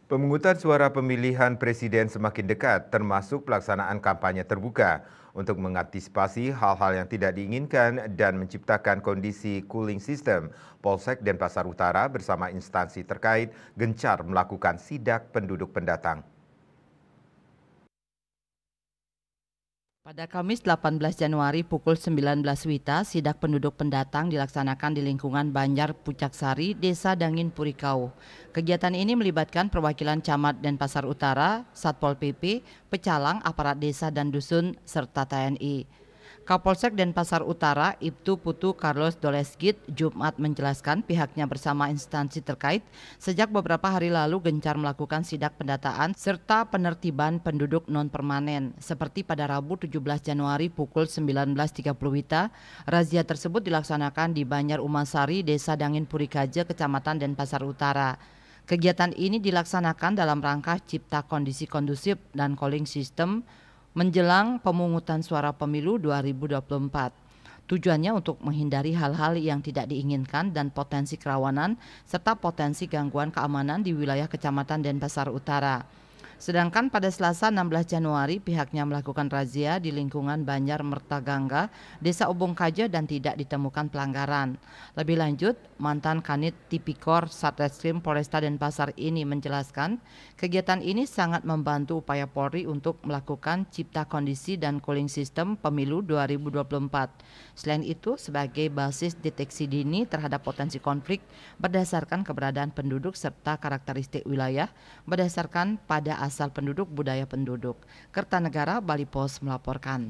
Pemungutan suara pemilihan presiden semakin dekat, termasuk pelaksanaan kampanye terbuka untuk mengantisipasi hal-hal yang tidak diinginkan dan menciptakan kondisi cooling system. Polsek Denpasar Utara bersama instansi terkait gencar melakukan sidak penduduk pendatang. Pada Kamis 18 Januari pukul 19 WITA, sidak penduduk pendatang dilaksanakan di lingkungan Banjar Pucaksari, Desa Dangin Purikau. Kegiatan ini melibatkan perwakilan Camat Denpasar Utara, Satpol PP, Pecalang, aparat desa dan dusun, serta TNI. Kapolsek Denpasar Utara, Ibtu Putu Carlos Dolesgit, Jumat menjelaskan pihaknya bersama instansi terkait sejak beberapa hari lalu gencar melakukan sidak pendataan serta penertiban penduduk non-permanen. Seperti pada Rabu 17 Januari pukul 19.30 WITA, razia tersebut dilaksanakan di Banjar Umasari, Desa Dangin Purikaja, Kecamatan Denpasar Utara. Kegiatan ini dilaksanakan dalam rangka cipta kondisi kondusif dan calling system menjelang pemungutan suara pemilu 2024. Tujuannya untuk menghindari hal-hal yang tidak diinginkan dan potensi kerawanan serta potensi gangguan keamanan di wilayah Kecamatan Denpasar Utara. Sedangkan pada Selasa 16 Januari pihaknya melakukan razia di lingkungan Banjar Mertagangga, Desa Ubung Kaja dan tidak ditemukan pelanggaran. Lebih lanjut, mantan Kanit Tipikor Satreskrim Polresta Denpasar ini menjelaskan kegiatan ini sangat membantu upaya Polri untuk melakukan cipta kondisi dan cooling system pemilu 2024. Selain itu, sebagai basis deteksi dini terhadap potensi konflik berdasarkan keberadaan penduduk serta karakteristik wilayah berdasarkan pada asal penduduk, budaya penduduk. Kertanegara Bali Pos melaporkan.